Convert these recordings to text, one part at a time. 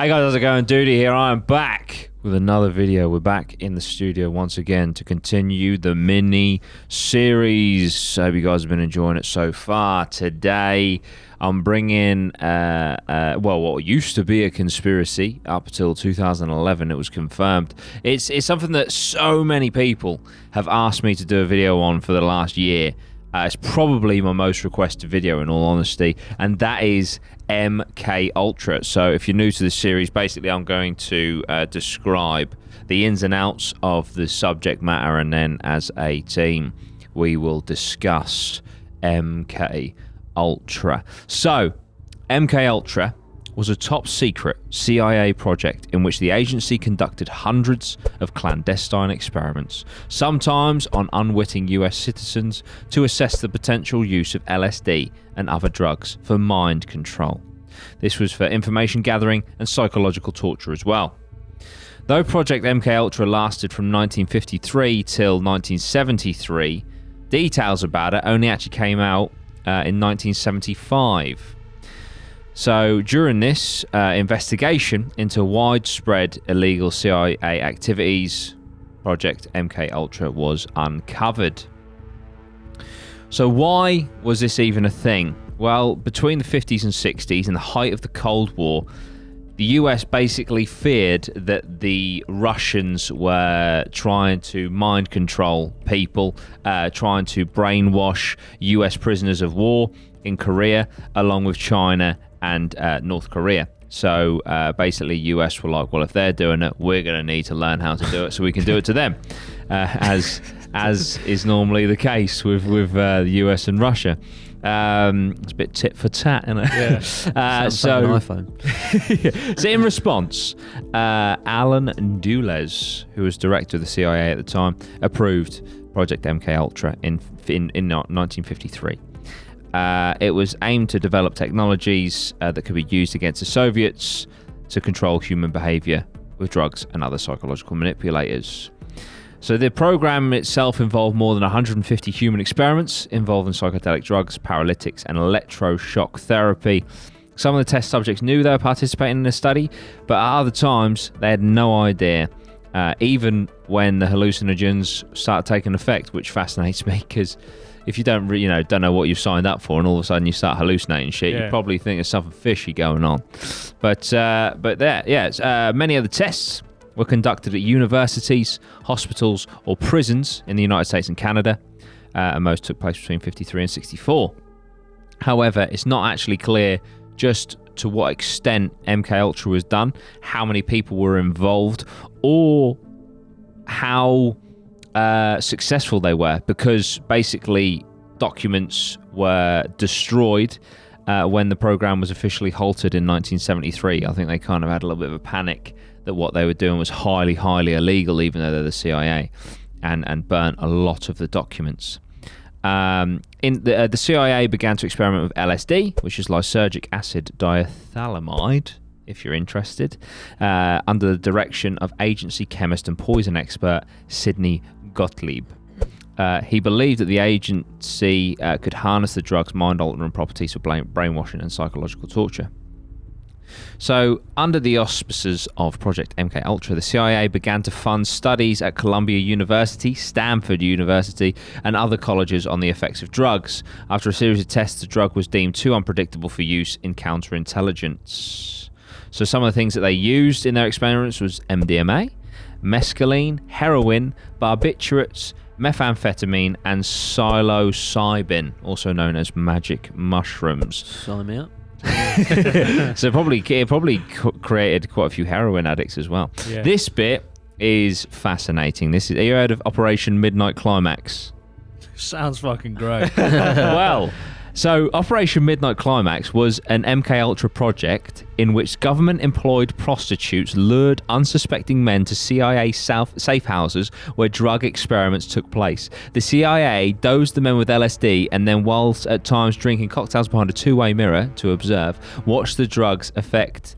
Hey guys, how's it going? Dudey here. I am back with another video. We're back in the studio once again to continue the mini series. I hope you guys have been enjoying it so far. Today, I'm bringing, what used to be a conspiracy up until 2011. It was confirmed. It's something that so many people have asked me to do a video on for the last year. It's probably my most requested video, in all honesty, and that is MK Ultra. So if you're new to this series, basically I'm going to describe the ins and outs of the subject matter, and then as a team we will discuss MK Ultra. So MK Ultra was a top secret CIA project in which the agency conducted hundreds of clandestine experiments, sometimes on unwitting US citizens, to assess the potential use of LSD and other drugs for mind control. This was for information gathering and psychological torture as well. Though Project MK Ultra lasted from 1953 till 1973, details about it only actually came out in 1975. So during this investigation into widespread illegal CIA activities, Project MK Ultra was uncovered. So why was this even a thing? Well, between the 50s and 60s, in the height of the Cold War, the US basically feared that the Russians were trying to mind control people, trying to brainwash US prisoners of war in Korea, along with China and North Korea. So basically US were like, well, if they're doing it, we're going to need to learn how to do it so we can do it to them, as is normally the case with the US and Russia. It's a bit tit for tat, isn't it? Yeah. So like an iPhone. So in response, Alan Dulles, who was director of the CIA at the time, approved Project MK Ultra in 1953. It was aimed to develop technologies that could be used against the Soviets to control human behavior with drugs and other psychological manipulators. So the program itself involved more than 150 human experiments involving psychedelic drugs, paralytics, and electroshock therapy. Some of the test subjects knew they were participating in the study, but at other times they had no idea, even when the hallucinogens started taking effect, which fascinates me, because if you don't know what you've signed up for, and all of a sudden you start hallucinating shit, you probably think there's something fishy going on. But many of the tests were conducted at universities, hospitals, or prisons in the United States and Canada, and most took place between 53 and 64. However, it's not actually clear just to what extent MK Ultra was done, how many people were involved, or how successful they were, because basically documents were destroyed when the program was officially halted in 1973. I think they kind of had a little bit of a panic that what they were doing was highly, highly illegal, even though they're the CIA, and burnt a lot of the documents. The CIA began to experiment with LSD, which is lysergic acid diethylamide, if you're interested, under the direction of agency chemist and poison expert Sidney Gottlieb. He believed that the agency could harness the drug's mind-altering properties for brainwashing and psychological torture. So, under the auspices of Project MK Ultra, the CIA began to fund studies at Columbia University, Stanford University, and other colleges on the effects of drugs. After a series of tests, the drug was deemed too unpredictable for use in counterintelligence. So some of the things that they used in their experiments was MDMA, mescaline, heroin, barbiturates, methamphetamine, and psilocybin, also known as magic mushrooms. Sign me up. So it probably created quite a few heroin addicts as well. Yeah. This bit is fascinating. Have you heard of Operation Midnight Climax? Sounds fucking great. Well, so Operation Midnight Climax was an MK Ultra project in which government-employed prostitutes lured unsuspecting men to CIA safe houses where drug experiments took place. The CIA dosed the men with LSD and then, whilst at times drinking cocktails behind a two-way mirror to observe, watched the drug's effect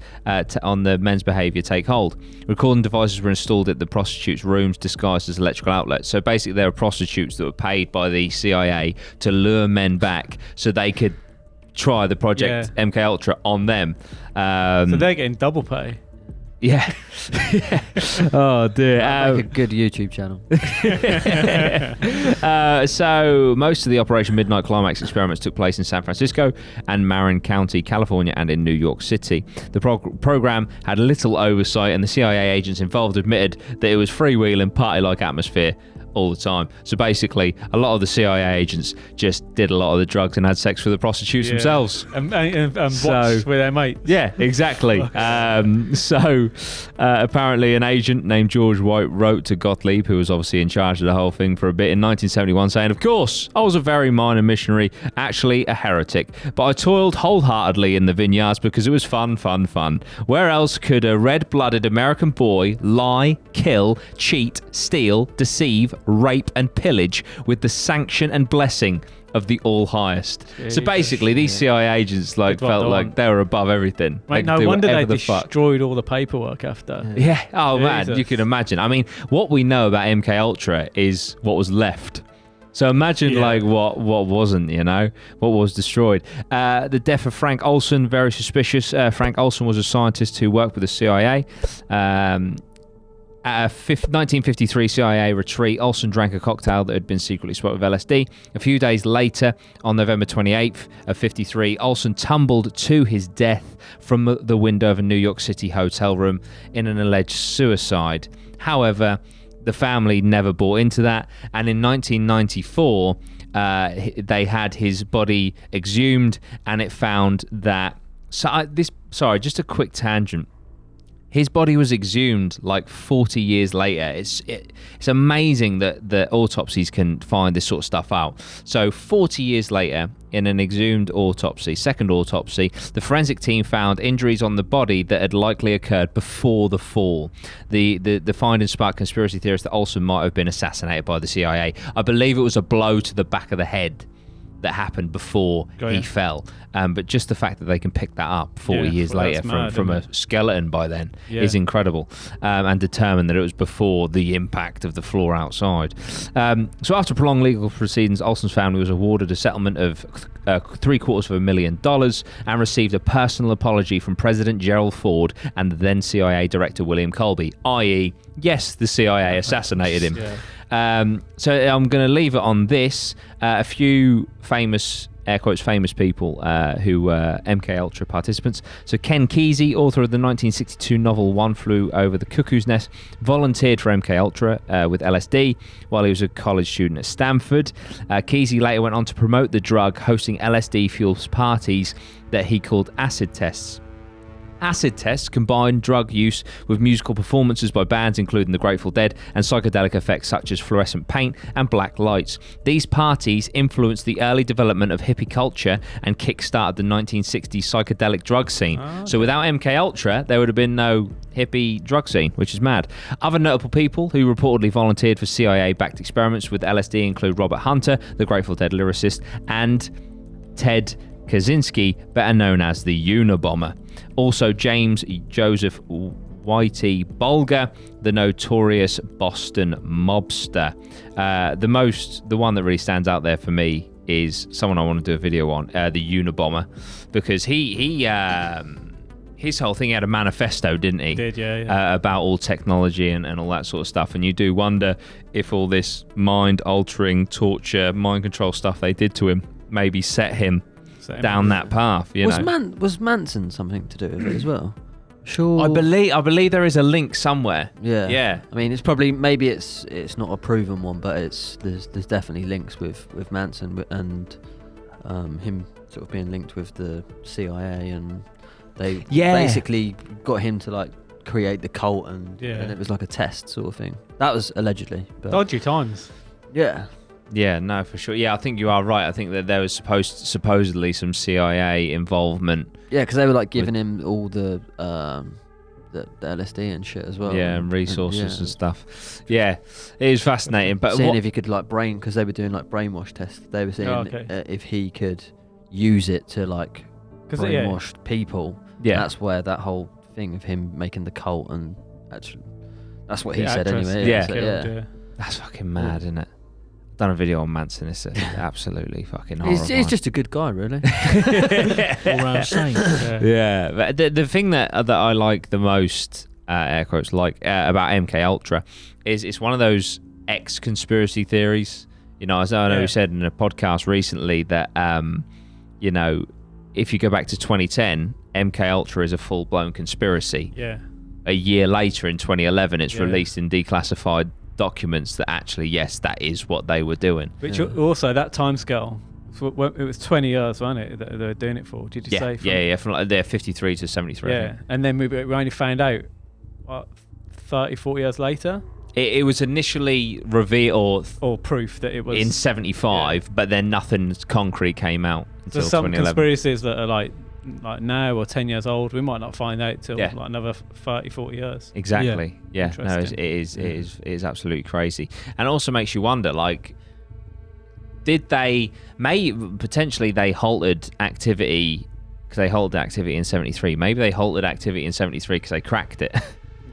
on the men's behaviour take hold. Recording devices were installed at the prostitutes' rooms disguised as electrical outlets. So basically there were prostitutes that were paid by the CIA to lure men back so they could try the Project MK Ultra on them. So they're getting double pay. Yeah. Oh dear. Make a good YouTube channel. So most of the Operation Midnight Climax experiments took place in San Francisco and Marin County, California, and in New York City. The program had little oversight, and the CIA agents involved admitted that it was freewheeling, party-like atmosphere all the time. So basically, a lot of the CIA agents just did a lot of the drugs and had sex with the prostitutes themselves. And watched with their mate. Yeah, exactly. Apparently an agent named George White wrote to Gottlieb, who was obviously in charge of the whole thing for a bit, in 1971, saying, "Of course, I was a very minor missionary, actually a heretic, but I toiled wholeheartedly in the vineyards because it was fun. Where else could a red-blooded American boy lie, kill, cheat, steal, deceive, rape and pillage with the sanction and blessing of the All-Highest?" So basically, these CIA agents felt like they were above everything. Mate, no wonder they destroyed all the paperwork after. Yeah. Oh man, you can imagine. I mean, what we know about MK Ultra is what was left. So imagine what wasn't, what was destroyed. The death of Frank Olson, very suspicious. Frank Olson was a scientist who worked with the CIA. At a 1953 CIA retreat, Olson drank a cocktail that had been secretly swapped with LSD. A few days later, on November 28th of 53, Olson tumbled to his death from the window of a New York City hotel room in an alleged suicide. However, the family never bought into that, and in 1994, they had his body exhumed, and it found that... just a quick tangent. His body was exhumed like 40 years later. It's amazing that the autopsies can find this sort of stuff out. So 40 years later, in an exhumed autopsy, second autopsy, the forensic team found injuries on the body that had likely occurred before the fall. The findings sparked conspiracy theorists that Olson might have been assassinated by the CIA. I believe it was a blow to the back of the head that happened before he fell. But just the fact that they can pick that up 40 years later from a skeleton by then is incredible, and determine that it was before the impact of the floor outside. So after prolonged legal proceedings, Olson's family was awarded a settlement of $750,000 and received a personal apology from President Gerald Ford and the then CIA Director William Colby, i.e., yes, the CIA assassinated him. So I'm going to leave it on this. A few famous, air quotes, famous people who were MK Ultra participants. So Ken Kesey, author of the 1962 novel One Flew Over the Cuckoo's Nest, volunteered for MK Ultra with LSD while he was a college student at Stanford. Kesey later went on to promote the drug, hosting LSD-fueled parties that he called acid tests. Acid tests combine drug use with musical performances by bands including the Grateful Dead and psychedelic effects such as fluorescent paint and black lights. These parties influenced the early development of hippie culture and kick-started the 1960s psychedelic drug scene. So without MK Ultra, there would have been no hippie drug scene, which is mad. Other notable people who reportedly volunteered for CIA-backed experiments with LSD include Robert Hunter, the Grateful Dead lyricist, and Ted Kaczynski, better known as the Unabomber. Also, James Joseph Whitey Bulger, the notorious Boston mobster. The one that really stands out there for me is someone I want to do a video on, the Unabomber, because his whole thing, he had a manifesto, didn't he? He did, yeah. About all technology and all that sort of stuff. And you do wonder if all this mind-altering, torture, mind control stuff they did to him maybe set him down that path. Was Manson something to do with it as well? Sure. I believe there is a link somewhere. Yeah. I mean, it's probably, maybe it's not a proven one, but there's definitely links with Manson and him sort of being linked with the CIA, and they basically got him to like create the cult, and it was like a test sort of thing. That was allegedly. But dodgy times. Yeah. Yeah, no, for sure. Yeah, I think you are right. I think that there was supposedly some CIA involvement. Yeah, because they were like giving him all the LSD and shit as well. Yeah, and resources and stuff. Yeah, it is fascinating. But seeing if he could like because they were doing like brainwash tests. They were saying if he could use it to like brainwash people. Yeah, that's where that whole thing of him making the cult, and actually that's what he said anyway. Yeah, that's fucking mad, isn't it? Done a video on Manson. It's absolutely fucking horrifying. He's just a good guy, really. All round saint. Yeah, but the thing that I like the most air quotes, like about MK Ultra, is it's one of those conspiracy theories. You know, as I know we said in a podcast recently that, you know, if you go back to 2010, MK Ultra is a full-blown conspiracy. Yeah. A year later, in 2011, it's released in declassified documents that actually, yes, that is what they were doing. Which also, that timescale, it was 20 years, wasn't it, that they were doing it for? Did you say? From like they're 53 to 73. Yeah, and then we only found out, what, 30, 40 years later? It was initially revealed or proof that it was in 75, but then nothing concrete came out until There's some 2011. conspiracies that are like now or 10 years old. We might not find out till like another 30, 40 years. Exactly. Yeah. No, it is absolutely crazy, and also makes you wonder, like, did they potentially they halted activity because they halted activity in 73? Maybe they halted activity in 73 because they cracked it.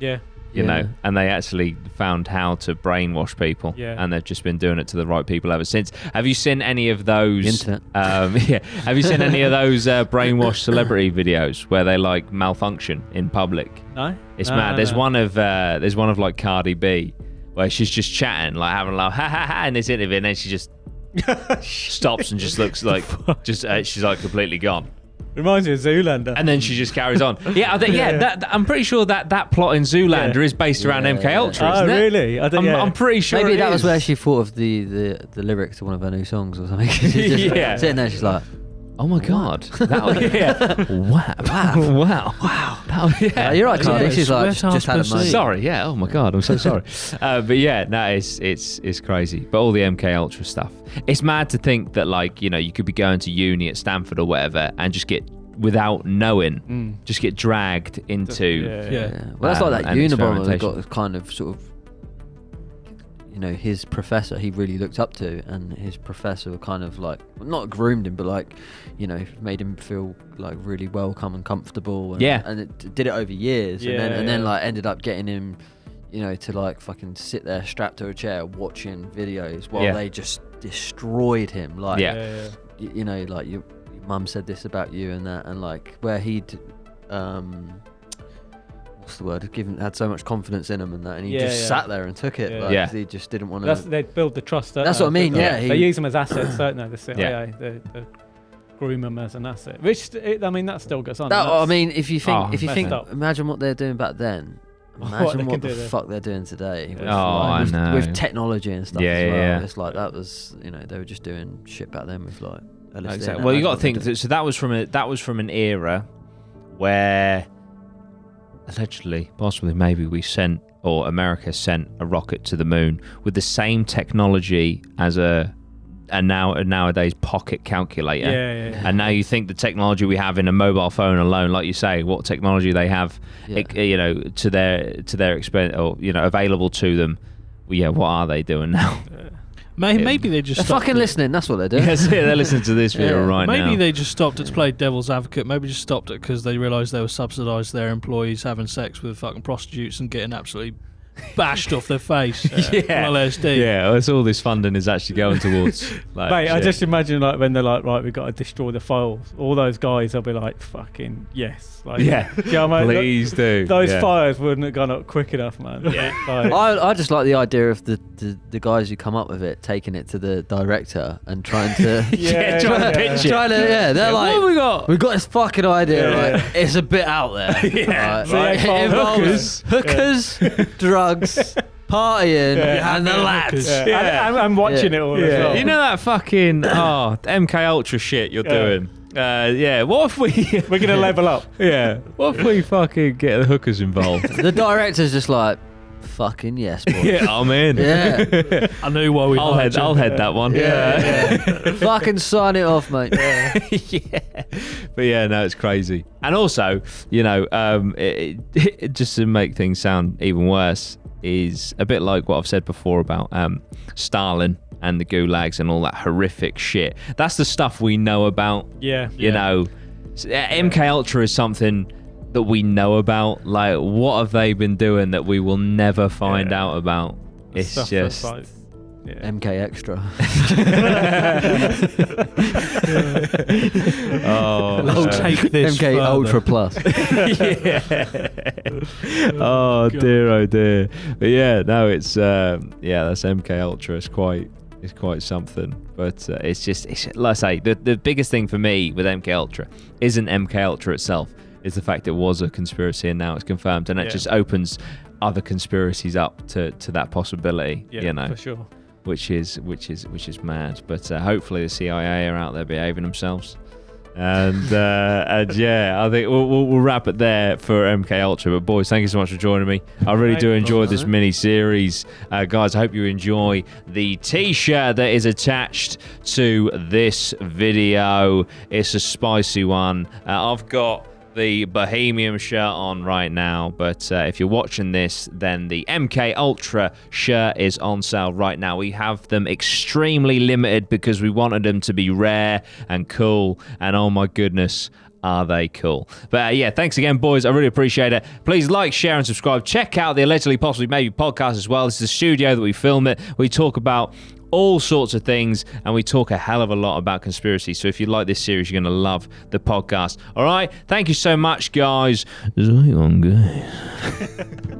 Yeah. You know, and they actually found how to brainwash people, and they've just been doing it to the right people ever since. Have you seen any of those? Internet. Have you seen any of those brainwash celebrity videos where they like malfunction in public? No, it's mad. There's one of like Cardi B where she's just chatting, like having a laugh, ha ha ha, in this interview, and then she just stops and just looks like she's like completely gone. Reminds me of Zoolander. And then she just carries on. I'm pretty sure that plot in Zoolander is based around MK Ultra, isn't it? Oh, really? I'm pretty sure maybe that was where she thought of the lyrics to one of her new songs or something. She's just sitting there, she's like, oh my God. Wow. You're right, Cardi. She's like, just had a moment. Sorry, oh my God, I'm so sorry. But yeah, no, it's crazy. But all the MK Ultra stuff. It's mad to think that, like, you know, you could be going to uni at Stanford or whatever and just get, without knowing, just get dragged into... Well, that's like that Unabomber that got kind of sort of, you know, his professor he really looked up to, and his professor kind of like, not groomed him, but like, you know, made him feel like really welcome and comfortable, and, and it did it over years, and then like ended up getting him, you know, to like fucking sit there strapped to a chair watching videos while they just destroyed him, like you know, like your mum said this about you and that, and like where he'd what's the word, had so much confidence in him and that, and he just sat there and took it, like, he just didn't want to. They build the trust. That's what I mean. They use them as assets, don't they? The CIA, they groom them as an asset. Which I mean, that still goes on. I mean, if you think, imagine what they're doing back then. Imagine what the fuck they're doing today with technology and stuff as well. It's like that was, you know, they were just doing shit back then with like LSD. Exactly. Well, you got to think so that was from an era where allegedly, possibly, maybe America sent a rocket to the moon with the same technology as a nowadays pocket calculator. And now you think the technology we have in a mobile phone alone, like you say, what technology they have, you know, to their expense, or, you know, available to them. Well, what are they doing now? Maybe they just they're fucking listening. That's what they're doing. They're listening to this video right now. Maybe they just stopped it to play devil's advocate. Maybe just stopped it because they realised they were subsidised their employees having sex with fucking prostitutes and getting absolutely bashed off their face. LSD. Yeah, that's all this funding is actually going towards. Like, mate, I just imagine like when they're like, right, we've got to destroy the files. All those guys will be like, fucking yes. Like, you know what I mean? Please do. Those fires wouldn't have gone up quick enough, man. Like, I just like the idea of the guys who come up with it taking it to the director and trying to trying to pitch it. They're like, what have we got? We've got this fucking idea. Like, it's a bit out there. It involves hookers, drugs, partying, and the lads. I'm watching it all as well. You know that fucking MK Ultra shit you're doing. What if we're gonna level up? What if we fucking get the hookers involved? The director's just like, fucking yes, boy. I'm in. I knew why we. I'll head that one. Fucking sign it off, mate. But no, it's crazy. And also, you know, just to make things sound even worse, is a bit like what I've said before about Stalin and the gulags and all that horrific shit. That's the stuff we know about. You know, MK Ultra is something that we know about. Like, what have they been doing that we will never find out about? It's just Yeah. MK Extra. Let's take this MK further. Ultra Plus. Oh dear, oh dear. But yeah, no, it's that's MK Ultra. It's quite something. But it's like I say, the biggest thing for me with MK Ultra isn't MK Ultra itself. Is the fact it was a conspiracy and now it's confirmed, and it just opens other conspiracies up to that possibility. Yeah, for sure. Which is mad. But hopefully the CIA are out there behaving themselves. And yeah, I think we'll wrap it there for MK Ultra. But boys, thank you so much for joining me. I really do enjoy this mini series, guys. I hope you enjoy the T-shirt that is attached to this video. It's a spicy one. I've got the Bohemian shirt on right now, but if you're watching this, then the MK Ultra shirt is on sale right now. We have them extremely limited because we wanted them to be rare and cool, and oh my goodness, are they cool. But yeah, thanks again, boys. I really appreciate it. Please like, share, and subscribe. Check out the Allegedly Possibly Maybe podcast as well. This is the studio that we film it. We talk about all sorts of things, and we talk a hell of a lot about conspiracy. So if you like this series, you're going to love the podcast. All right, thank you so much, guys. Zion, guys.